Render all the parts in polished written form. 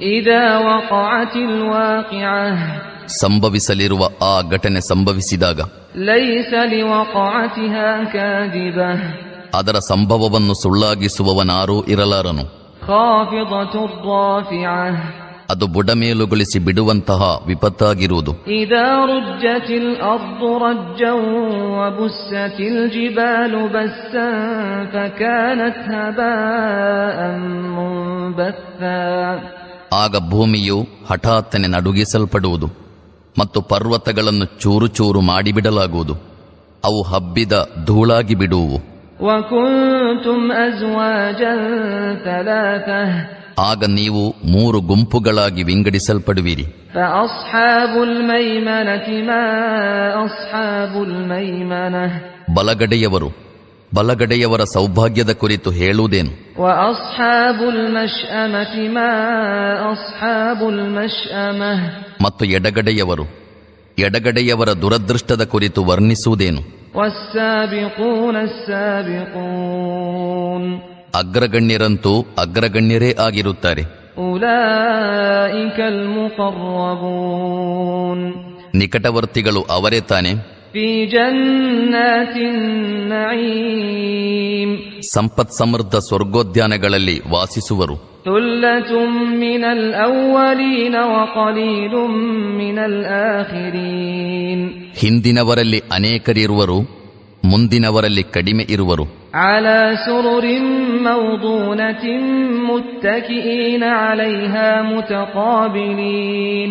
إذا وقعت الواقعة ಸಂಭವಿಸಲಿರುವ ಆ ಘಟನೆ ಸಂಭವಿಸಿದಾಗ ليس لوقعتها كاذبة ಅದರ ಸಂಭವವನ್ನು ಸುಳ್ಳಾಗಿಸುವವನಾರೂ ಇರಲಾರನು. خافضة رافعة ಅದು ಬುಡಮೇಲುಗೊಳಿಸಿ ಬಿಡುವಂತಹ ವಿಪತ್ತಾಗಿರುವುದು. إذا رجت الأرض رجا وبست الجبال بسا فكانت هباء منبثا ಆಗ ಭೂಮಿಯು ಹಠಾತ್ತನೆ ನಡುಗಿಸಲ್ಪಡುವುದು ಮತ್ತು ಪರ್ವತಗಳನ್ನು ಚೂರು ಚೂರು ಮಾಡಿಬಿಡಲಾಗುವುದು. ಅವು ಹಬ್ಬಿದ ಧೂಳಾಗಿ ಬಿಡುವು. وكنتم أزواجا ثلاثة ಆಗ ನೀವು 3 ಗುಂಪುಗಳಾಗಿ ವಿಂಗಡಿಸಲ್ಪಡುವಿರಿ. فأصحاب الميمنة ما أصحاب الميمنة ಬಲಗಡೆಯವರ ಸೌಭಾಗ್ಯದ ಕುರಿತು ಹೇಳುವುದೇನು. وأصحاب المشأمة ما أصحاب المشأمة ಮತ್ತು ಎಡಗಡೆಯವರ ದುರದೃಷ್ಟದ ಕುರಿತು ವರ್ಣಿಸುವುದೇನು. والسابقون السابقون ಅಗ್ರಗಣ್ಯರಂತೂ ಅಗ್ರಗಣ್ಯರೇ ಆಗಿರುತ್ತಾರೆ. أولئك المقربون ನಿಕಟವರ್ತಿಗಳು ಅವರೇ ತಾನೆ. في جنات النعيم ಸಂಪತ್ ಸಮೃದ್ಧ ಸ್ವರ್ಗೋದ್ಯಾನಗಳಲ್ಲಿ ವಾಸಿಸುವರು. ثلة من الأولين وقليل من الآخرين ಹಿಂದಿನವರಲ್ಲಿ ಅನೇಕರಿರುವರು, ಮುಂದಿನವರಲ್ಲಿ ಕಡಿಮೆ ಇರುವರು. على سرر موضونة متكئين عليها متقابلين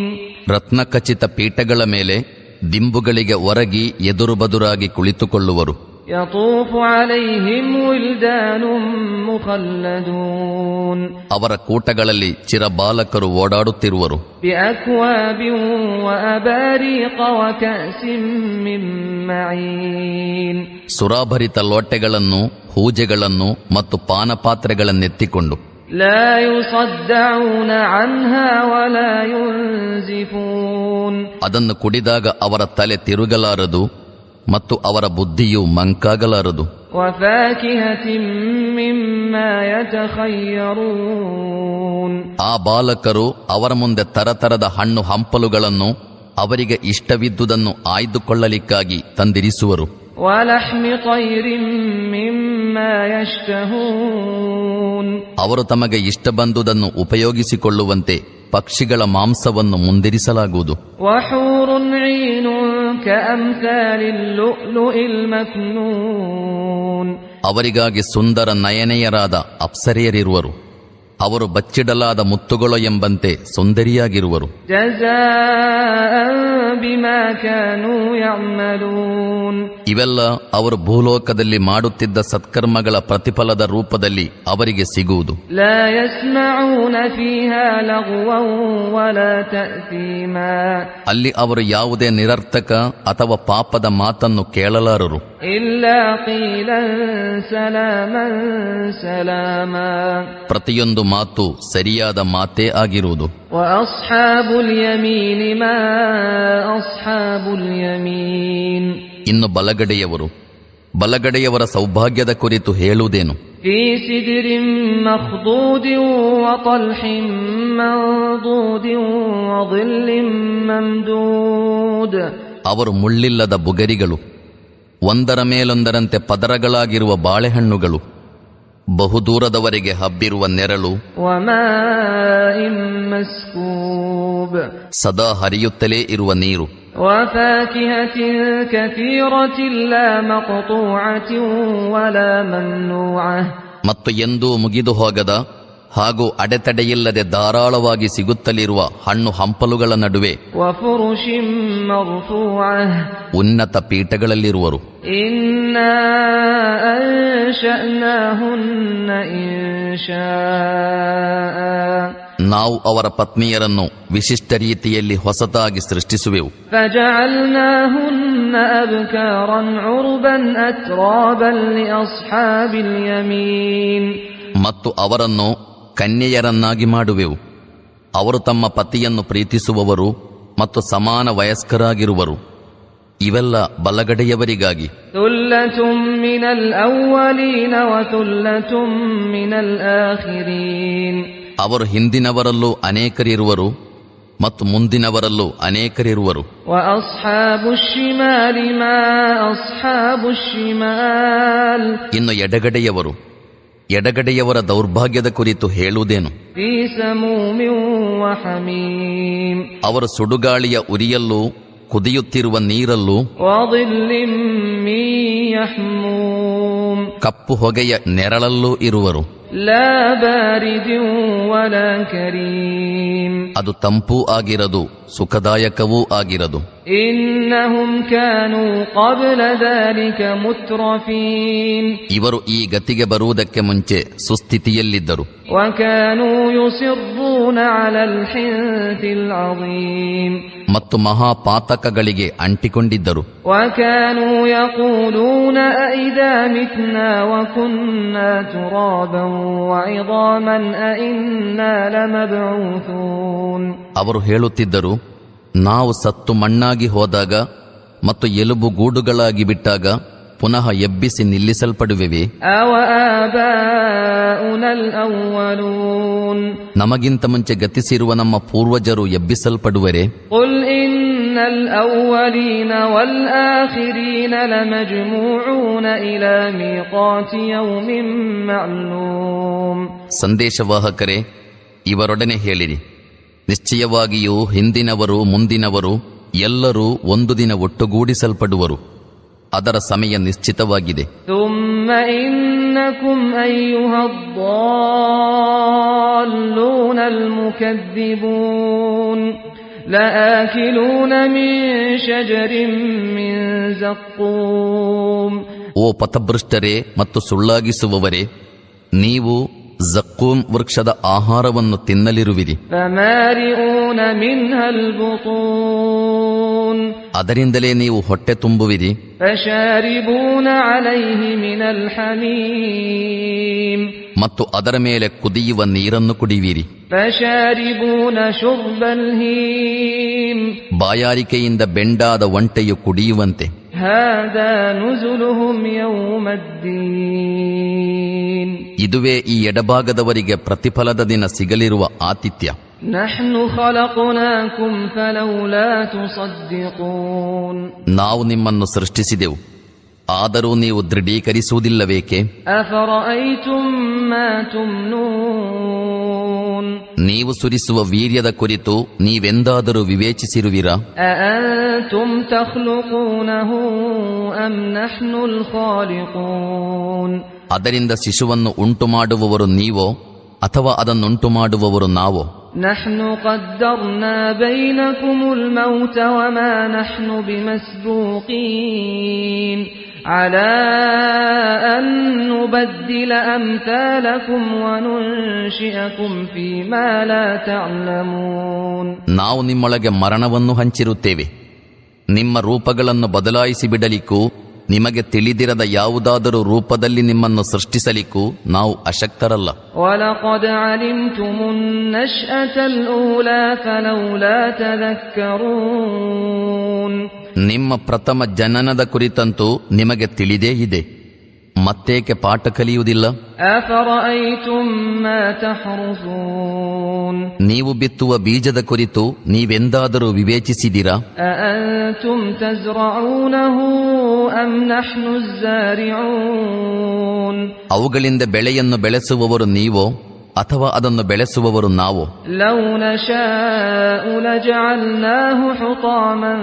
ರತ್ನಖಚಿತ ಪೀಠಗಳ ಮೇಲೆ ದಿಂಬುಗಳಿಗೆ ಒರಗಿ ಎದುರುಬದುರಾಗಿ ಕುಳಿತುಕೊಳ್ಳುವರು. يطوف عليهم ولدان مخلدون ಅವರ ಕೂಟಗಳಲ್ಲಿ ಚಿರಬಾಲಕರು ಓಡಾಡುತ್ತಿರುವರು. بأكواب وأباريق وكأس من معين ಸುರಾಭರಿತ ಲೋಟೆಗಳನ್ನು, ಹೂಜೆಗಳನ್ನು ಮತ್ತು ಪಾನಪಾತ್ರೆಗಳನ್ನೆತ್ತಿಕೊಂಡು لا يصدعون عنها ولا ينزفون ಅದನ್ನು ಕುಡಿದಾಗ ಅವರ ತಲೆ ತಿರುಗಲಾರದು ಮತ್ತು ಅವರ ಬುದ್ಧಿಯು ಮಂಕಾಗಲಾರದು. وفاكهة مما يتخيرون ಆ ಬಾಲಕರು ಅವರ ಮುಂದೆ ತರತರದ ಹಣ್ಣು ಹಂಪಲುಗಳನ್ನು ಅವರಿಗೆ ಇಷ್ಟವಿದ್ದುದನ್ನು ಆಯ್ದುಕೊಳ್ಳಲಿಕ್ಕಾಗಿ ತಂದಿರಿಸುವರು. ولحم طير مما يشتهون ಅವರು ತಮಗೆ ಇಷ್ಟ ಬಂದುದನ್ನು ಉಪಯೋಗಿಸಿಕೊಳ್ಳುವಂತೆ ಪಕ್ಷಿಗಳ ಮಾಂಸವನ್ನು ಮುಂದಿರಿಸಲಾಗುವುದು. وحور عين كأمثال اللؤلؤ المكنون ಅವರಿಗಾಗಿ ಸುಂದರ ನಯನೆಯರಾದ ಅಪ್ಸರೆಯರಿರುವರು. ಅವರು ಬಚ್ಚಿಡಲಾದ ಮುತ್ತುಗಳು ಎಂಬಂತೆ ಸುಂದರಿಯಾಗಿರುವರು. جزاء بما كانوا يعملون ಇವೆಲ್ಲ ಅವರು ಭೂಲೋಕದಲ್ಲಿ ಮಾಡುತ್ತಿದ್ದ ಸತ್ಕರ್ಮಗಳ ಪ್ರತಿಫಲದ ರೂಪದಲ್ಲಿ ಅವರಿಗೆ ಸಿಗುವುದು. لا يسمعون فيها لغوا ولا تأثيما ಅಲ್ಲಿ ಅವರು ಯಾವುದೇ ನಿರರ್ಥಕ ಅಥವಾ ಪಾಪದ ಮಾತನ್ನು ಕೇಳಲಾರರು. إلا قيلا سلاما سلاما ಪ್ರತಿಯೊಂದು ಮಾತು ಸರಿಯಾದ ಮಾತೇ ಆಗಿರುವುದು. وأصحاب اليمين ما أصحاب اليمين ಇನ್ನು ಬಲಗಡೆಯವರ ಸೌಭಾಗ್ಯದ ಕುರಿತು ಹೇಳುವುದೇನು. في سدر مخضود وطلح منضود وظل ممدود ಅವರು ಮುಳ್ಳಿಲ್ಲದ ಬುಗರಿಗಳು, ಒಂದರ ಮೇಲೊಂದರಂತೆ ಪದರಗಳಾಗಿರುವ ಬಾಳೆಹಣ್ಣುಗಳು, ಬಹುದೂರದವರೆಗೆ ಹಬ್ಬಿರುವ ನೆರಳು, وماء مسكوب ಸದಾ ಹರಿಯುತ್ತಲೇ ಇರುವ ನೀರು, وفاكهة كثيرة لا مقطوعة ولا ممنوعة ಮತ್ತು ಎಂದೂ ಮುಗಿದು ಹೋಗದ ಹಾಗೂ ಅಡೆತಡೆಯಿಲ್ಲದೆ ಧಾರಾಳವಾಗಿ ಸಿಗುತ್ತಲಿರುವ ಹಣ್ಣು ಹಂಪಲುಗಳ ನಡುವೆ وفرش مرفوعة ಉನ್ನತ ಪೀಠಗಳಲ್ಲಿರುವರು. إنا أنشأناهن إنشاء ನಾವು ಅವರ ಪತ್ನಿಯರನ್ನು ವಿಶಿಷ್ಟ ರೀತಿಯಲ್ಲಿ ಹೊಸತಾಗಿ ಸೃಷ್ಟಿಸುವೆವು. فجعلناهن أبكارا عربا أترابا لأصحاب اليمين ಮತ್ತು ಅವರನ್ನು ಕನ್ಯೆಯರನ್ನಾಗಿ ಮಾಡುವೆವು. ಅವರು ತಮ್ಮ ಪತಿಯನ್ನು ಪ್ರೀತಿಸುವವರು ಮತ್ತು ಸಮಾನ ವಯಸ್ಕರಾಗಿರುವರು. ಇವೆಲ್ಲ ಬಲಗಡೆಯವರಿಗಾಗಿ. ثلة من الأولين وثلة من الآخرين ಅವರು ಹಿಂದಿನವರಲ್ಲೂ ಅನೇಕರಿರುವರು ಮತ್ತು ಮುಂದಿನವರಲ್ಲೂ ಅನೇಕರಿರುವರು. وأصحاب الشمال ما أصحاب الشمال ಇನ್ನು ಎಡಗಡೆಯವರ ದೌರ್ಭಾಗ್ಯದ ಕುರಿತು ಹೇಳುವುದೇನು? في سموم وحميم ಅವರು ಸುಡುಗಾಳಿಯ ಉರಿಯಲ್ಲೂ ಕುದಿಯುತ್ತಿರುವ ನೀರಲ್ಲೂ وظل من يحموم ಕಪ್ಪು ಹೊಗೆಯ ನೆರಳಲ್ಲೂ ಇರುವರು. لا بارد ولا كريم ಅದು ತಂಪೂ ಆಗಿರದು, ಸುಖದಾಯಕವೂ ಆಗಿರದು. إنهم كانوا قبل ذلك مترفين ಇವರು ಈ ಗತಿಗೆ ಬರುವುದಕ್ಕೆ ಮುಂಚೆ ಸುಸ್ಥಿತಿಯಲ್ಲಿದ್ದರು. وكانوا يصرون على الحنث العظيم ಮತ್ತು ಮಹಾಪಾತಕಗಳಿಗೆ ಅಂಟಿಕೊಂಡಿದ್ದರು. وكانوا يقولون أئذا متنا وكنا ترابا وعظاما أئنا لمبعوثون ಅವರು ಹೇಳುತ್ತಿದ್ದರು, ನಾವು ಸತ್ತು ಮಣ್ಣಾಗಿ ಹೋದಾಗ ಮತ್ತು ಎಲುಬು ಗೂಡುಗಳಾಗಿ ಬಿಟ್ಟಾಗ ಪುನಃ ಎಬ್ಬಿಸಿ ನಿಲ್ಲಿಸಲ್ಪಡುವೆವೆ. أَوَآبَاؤُنَا الْأَوَّلُونَ ನಮಗಿಂತ ಮುಂಚೆ ಗತಿಸಿರುವ ನಮ್ಮ ಪೂರ್ವಜರು ಎಬ್ಬಿಸಲ್ಪಡುವರೆ? قُلْ إِنَّ الْأَوَّلِينَ وَالْآخِرِينَ لَمَجْمُوعُونَ إِلَى مِيقَاتِ يَوْمٍ مَّعْلُومٍ ಸಂದೇಶವಾಹಕರೇ, ಇವರೊಡನೆ ಹೇಳಿರಿ, ನಿಶ್ಚಯವಾಗಿಯೂ ಹಿಂದಿನವರು ಮುಂದಿನವರು ಎಲ್ಲರೂ ಒಂದು ದಿನ ಒಟ್ಟುಗೂಡಿಸಲ್ಪಡುವರು. ಅದರ ಸಮಯ ನಿಶ್ಚಿತವಾಗಿದೆ. ثُمَّ إِنَّكُمْ أَيُّهَا الضَّالُّونَ الْمُكَذِّبُونَ لَآكِلُونَ مِنْ شَجَرٍ مِّنْ زَقُّومٍ ಓ ಪಥಭ್ರಷ್ಟರೇ ಮತ್ತು ಸುಳ್ಳಾಗಿಸುವವರೇ, ನೀವು ಜಕ್ಕೂಮ್ ವೃಕ್ಷದ ಆಹಾರವನ್ನು ತಿನ್ನಲಿರುವಿರಿ. فَمَالِئُونَ مِنْهَا الْبُطُونَ ಅದರಿಂದಲೇ ನೀವು ಹೊಟ್ಟೆ ತುಂಬುವಿರಿ. فَشَارِبُونَ عَلَيْهِ مِنَ الْحَمِيمِ ಮತ್ತು ಅದರ ಮೇಲೆ ಕುದಿಯುವ ನೀರನ್ನು ಕುಡಿಯುವಿರಿ. فَشَارِبُونَ شُرْبَ الْهِيمِ ಬಾಯಾರಿಕೆಯಿಂದ ಬೆಂಡಾದ ಒಂಟೆಯು ಕುಡಿಯುವಂತೆ. هَذَا نُزُلُهُمْ يَوْمَ الدِّينِ ಇದುವೇ ಈ ಎಡಭಾಗದವರಿಗೆ ಪ್ರತಿಫಲದ ದಿನ ಸಿಗಲಿರುವ ಆತಿಥ್ಯ. نحن خلقناكم فلولا تصدقون ನಾವು ನಿಮ್ಮನ್ನು ಸೃಷ್ಟಿಸಿದೆವು, ಆದರೂ ನೀವು ದೃಢೀಕರಿಸುವುದಿಲ್ಲವೇಕೆ? أفرأيتم ما تمنون ನೀವು ಸುರಿಸುವ ವೀರ್ಯದ ಕುರಿತು ನೀವೆಂದಾದರೂ ವಿವೇಚಿಸಿರುವಿರಾ? أأنتم تخلقونه أم نحن الخالقون ಅದರಿಂದ ಶಿಶುವನ್ನು ಉಂಟು ಮಾಡುವವರು ನೀವೋ ಅಥವಾ ಅದನ್ನುಂಟು ಮಾಡುವವರು ನಾವೋ? نحن قدرنا بينكم الموت وما نحن بمسبوقين على أن نبدل أمثالكم وننشئكم فيما لا تعلمون ನಾವು ನಿಮ್ಮೊಳಗೆ ಮರಣವನ್ನು ಹಂಚಿರುತ್ತೇವೆ. ನಿಮ್ಮ ರೂಪಗಳನ್ನು ಬದಲಾಯಿಸಿ ಬಿಡಲಿಕ್ಕೂ ನಿಮಗೆ ತಿಳಿದಿರದ ಯಾವುದಾದರೂ ರೂಪದಲ್ಲಿ ನಿಮ್ಮನ್ನು ಸೃಷ್ಟಿಸಲಿಕ್ಕೂ ನಾವು ಅಶಕ್ತರಲ್ಲ. وَلَقَدْ عَلِمْتُمُ النَّشْأَةَ الْأُولَى فَلَوْلَا تَذَكَّرُونَ ನಿಮ್ಮ ಪ್ರಥಮ ಜನನದ ಕುರಿತಂತೂ ನಿಮಗೆ ತಿಳಿದೇ ಇದೆ, ಮತ್ತೇಕೆ ಪಾಠ ಕಲಿಯುವುದಿಲ್ಲ? أَفَرَأَيْتُمْ مَا تَحْرُثُونَ ನೀವು ಬಿತ್ತುವ ಬೀಜದ ಕುರಿತು ನೀವೆಂದಾದರೂ ವಿವೇಚಿಸಿದಿರಾ? أَأَنْتُمْ تَزْرَعُونَهُ أَمْ نَحْنُ الزَّارِعُونَ ಅವುಗಳಿಂದ ಬೆಳೆಯನ್ನು ಬೆಳೆಸುವವರು ನೀವೋ ಅಥವಾ ಅದನ್ನು ಬೆಳೆಸುವವರು ನಾವೋ? لَوْ نَشَاءُ لَجَعَلْنَاهُ حُطَامًا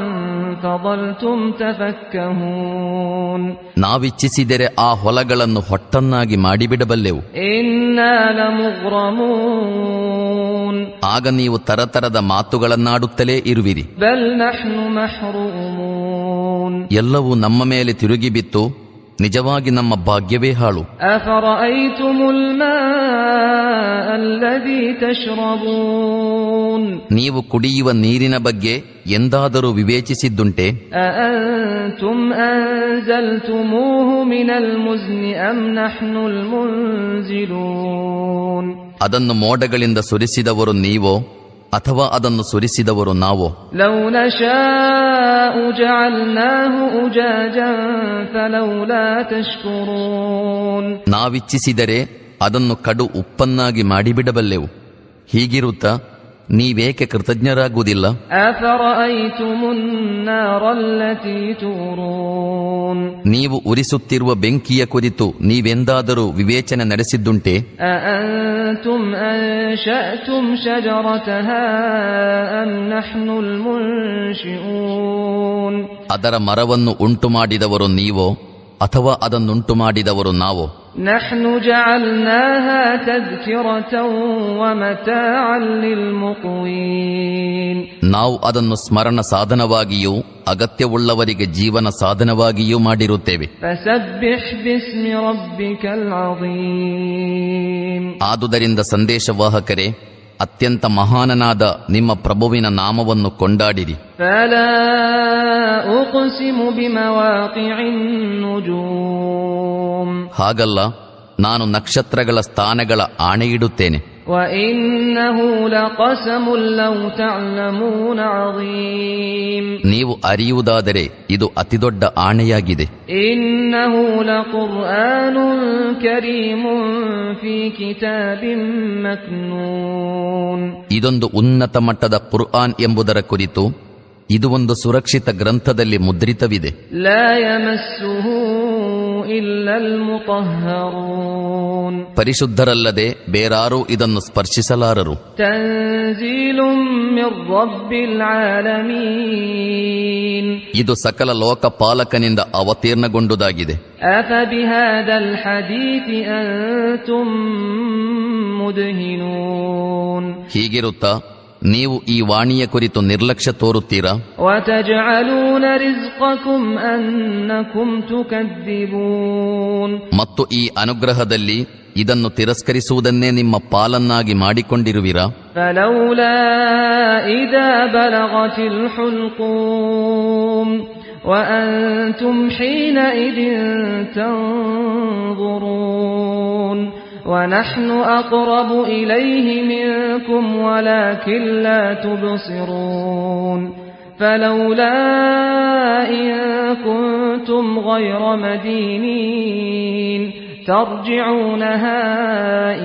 فَظَلْتُمْ تَفَكَّهُونَ ನಾವಿಚ್ಛಿಸಿದರೆ ಆ ಹೊಲಗಳನ್ನು ಹೊಟ್ಟನ್ನಾಗಿ ಮಾಡಿಬಿಡಬಲ್ಲೆವು. إِنَّا لَمُغْرَمُونَ ಆಗ ನೀವು ತರತರದ ಮಾತುಗಳನ್ನಾಡುತ್ತಲೇ ಇರುವಿರಿ. بَلْ نَحْنُ مَحْرُومُونَ ಎಲ್ಲವೂ ನಮ್ಮ ಮೇಲೆ ತಿರುಗಿ ಬಿತ್ತು, ನಿಜವಾಗಿ ನಮ್ಮ ಭಾಗ್ಯವೇ ಹಾಳು. أَفَرَأَيْتُمُ الْمَاءَ الَّذِي تَشْرَبُونَ ನೀವು ಕುಡಿಯುವ ನೀರಿನ ಬಗ್ಗೆ ಎಂದಾದರೂ ವಿವೇಚಿಸಿದ್ದುಂಟೆ? أَأَنْتُمْ أَنزَلْتُمُوهُ مِنَ الْمُزْنِ أَمْ نَحْنُ الْمُنزِلُونَ ಅದನ್ನು ಮೋಡಗಳಿಂದ ಸುರಿಸಿದವರು ನೀವೋ ಅಥವಾ ಅದನ್ನು ಸುರಿಸಿದವರು ನಾವೋ? لَوْ نَشَاءُ جَعَلْنَاهُ أُجَاجًا فَلَوْلَا تَشْكُرُونَ ನಾವಿಚ್ಛಿಸಿದರೆ ಅದನ್ನು ಕಡು ಉಪ್ಪನ್ನಾಗಿ ಮಾಡಿಬಿಡಬಲ್ಲೆವು, ಹೀಗಿರುತ್ತಾ ನೀವೇಕೆ ಕೃತಜ್ಞರಾಗುವುದಿಲ್ಲ? أفرأيتم النار التي تورون ನೀವು ಉರಿಸುತ್ತಿರುವ ಬೆಂಕಿಯ ಕುರಿತು ನೀವೆಂದಾದರೂ ವಿವೇಚನೆ ನಡೆಸಿದ್ದುಂಟೆ? أأنتم أنشأتم شجرتها أم نحن المنشئون ಅದರ ಮರವನ್ನು ಉಂಟು ಮಾಡಿದವರು ನೀವೋ ಅಥವಾ ಅದನ್ನುಂಟು ಮಾಡಿದವರು ನಾವೋ? نحن جعلناها تذكرة ومتاعا للمقوين ನಾವು ಅದನ್ನು ಸ್ಮರಣ ಸಾಧನವಾಗಿಯೂ ಅಗತ್ಯವುಳ್ಳವರಿಗೆ ಜೀವನ ಸಾಧನವಾಗಿಯೂ ಮಾಡಿರುತ್ತೇವೆ. فسبح باسم ربك العظيم ಆದುದರಿಂದ ಸಂದೇಶವಾಹಕರೇ, ಅತ್ಯಂತ ಮಹಾನನಾದ ನಿಮ್ಮ ಪ್ರಭುವಿನ ನಾಮವನ್ನು ಕೊಂಡಾಡಿರಿ. فلا أقسم بمواقع النجوم ಹಾಗಲ್ಲ, ನಾನು ನಕ್ಷತ್ರಗಳ ಸ್ಥಾನಗಳ ಆಣೆಯಿಡುತ್ತೇನೆ. وإنه لقسم لو تعلمون عظيم ನೀವು ಅರಿಯುವುದಾದರೆ ಇದು ಅತಿದೊಡ್ಡ ಆಣೆಯಾಗಿದೆ. إنه لقرآن كريم في كتاب مكنون ಇದೊಂದು ಉನ್ನತ ಮಟ್ಟದ ಕುರ್ಆನ್ ಎಂಬುದರ ಕುರಿತು ಇದು ಒಂದು ಸುರಕ್ಷಿತ ಗ್ರಂಥದಲ್ಲಿ ಮುದ್ರಿತವಿದೆ. لا يمسه إلا المطهرون ಪರಿಶುದ್ಧರಲ್ಲದೆ ಬೇರಾರೂ ಇದನ್ನು ಸ್ಪರ್ಶಿಸಲಾರರು. تنزيل من رب العالمين ಇದು ಸಕಲ ಲೋಕಪಾಲಕನಿಂದ ಅವತೀರ್ಣಗೊಂಡುದಾಗಿದೆ. أفبهذا الحديث أنتم مدهنون ಹೀಗಿರುತ್ತಾ ನೀವು ಈ ವಾಣಿಯ ಕುರಿತು ನಿರ್ಲಕ್ಷ್ಯ ತೋರುತ್ತೀರಾ? وتجعلون رزقكم أنكم تكذبون ಮತ್ತು ಈ ಅನುಗ್ರಹದಲ್ಲಿ ಇದನ್ನು ತಿರಸ್ಕರಿಸುವುದನ್ನೇ ನಿಮ್ಮ ಪಾಲನ್ನಾಗಿ ಮಾಡಿಕೊಂಡಿರುವಿರಾ? فلولا إذا بلغت الحلقوم وأنتم حينئذ تنظرون ونحن أقرب إليه منكم ولكن لا تبصرون فلولا إن كنتم غير مدينين ترجعونها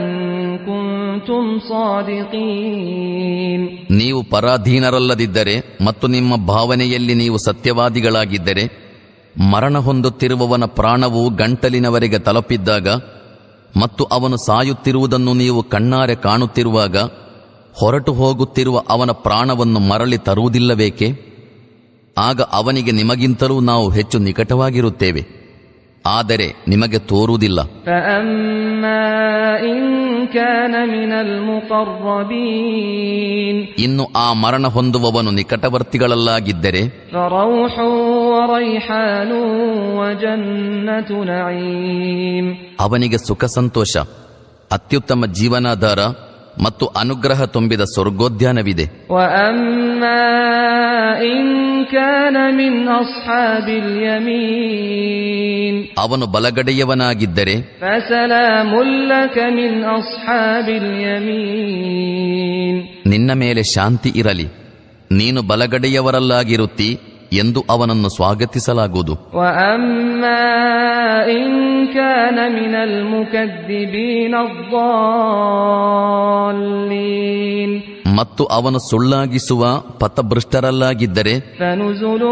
إن كنتم صادقين ನೀವು ಪರಾಧೀನರಲ್ಲದಿದ್ದರೆ ಮತ್ತು ನಿಮ್ಮ ಭಾವನೆಯಲ್ಲಿ ನೀವು ಸತ್ಯವಾದಿಗಳಾಗಿದ್ದರೆ, ಮರಣ ಹೊಂದುತ್ತಿರುವವನ ಪ್ರಾಣವು ಗಂಟಲಿನವರೆಗೆ ತಲುಪಿದ್ದಾಗ ಮತ್ತು ಅವನು ಸಾಯುತ್ತಿರುವುದನ್ನು ನೀವು ಕಣ್ಣಾರೆ ಕಾಣುತ್ತಿರುವಾಗ ಹೊರಟು ಹೋಗುತ್ತಿರುವ ಅವನ ಪ್ರಾಣವನ್ನು ಮರಳಿ ತರುವುದಿಲ್ಲಬೇಕೆ? ಆಗ ಅವನಿಗೆ ನಿಮಗಿಂತಲೂ ನಾವು ಹೆಚ್ಚು ನಿಕಟವಾಗಿರುತ್ತೇವೆ, ಆದರೆ ನಿಮಗೆ ತೋರುವುದಿಲ್ಲ. فأما إن كان من المقربين ಇನ್ನು ಆ ಮರಣ ಹೊಂದುವವನು ನಿಕಟವರ್ತಿಗಳಲ್ಲಾಗಿದ್ದರೆ, فروح وريحان وجنة نعيم ಅವನಿಗೆ ಸುಖ ಸಂತೋಷ, ಅತ್ಯುತ್ತಮ ಜೀವನಾಧಾರ ಮತ್ತು ಅನುಗ್ರಹ ತುಂಬಿದ ಸ್ವರ್ಗೋದ್ಯಾನವಿದೆ. وأما إن كان من أصحاب اليمين ಅವನು ಬಲಗಡೆಯವನಾಗಿದ್ದರೆ, فسلام لك من أصحاب اليمين ನಿನ್ನ ಮೇಲೆ ಶಾಂತಿ ಇರಲಿ, ನೀನು ಬಲಗಡೆಯವರಲ್ಲಾಗಿರುತ್ತಿ ಎಂದು ಅವನನ್ನು ಸ್ವಾಗತಿಸಲಾಗುವುದು. وأما إن كان من المكذبين الضالين ಮತ್ತು ಅವನು ಸುಳ್ಳಾಗಿಸುವ ಪಥಭೃಷ್ಟರಲ್ಲಾಗಿದ್ದರೆ, فنزل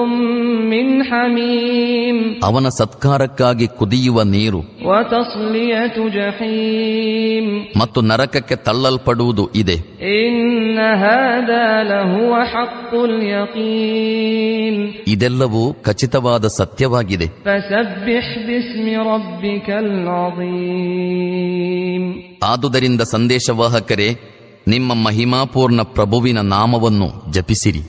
من حميم ಅವನ ಸತ್ಕಾರಕ್ಕಾಗಿ ಕುದಿಯುವ ನೀರು وتصلية جحيم ಮತ್ತು ನರಕಕ್ಕೆ ತಳ್ಳಲ್ಪಡುವುದು ಇದೆ. إن هذا لهو حق اليقين ಇದೆಲ್ಲವೂ ಖಚಿತವಾದ ಸತ್ಯವಾಗಿದೆ. فسبح باسم ربك العظيم ಆದುದರಿಂದ ಸಂದೇಶವಾಹಕರೇ, ನಿಮ್ಮ ಮಹಿಮಾಪೂರ್ಣ ಪ್ರಭುವಿನ ನಾಮವನ್ನು ಜಪಿಸಿರಿ.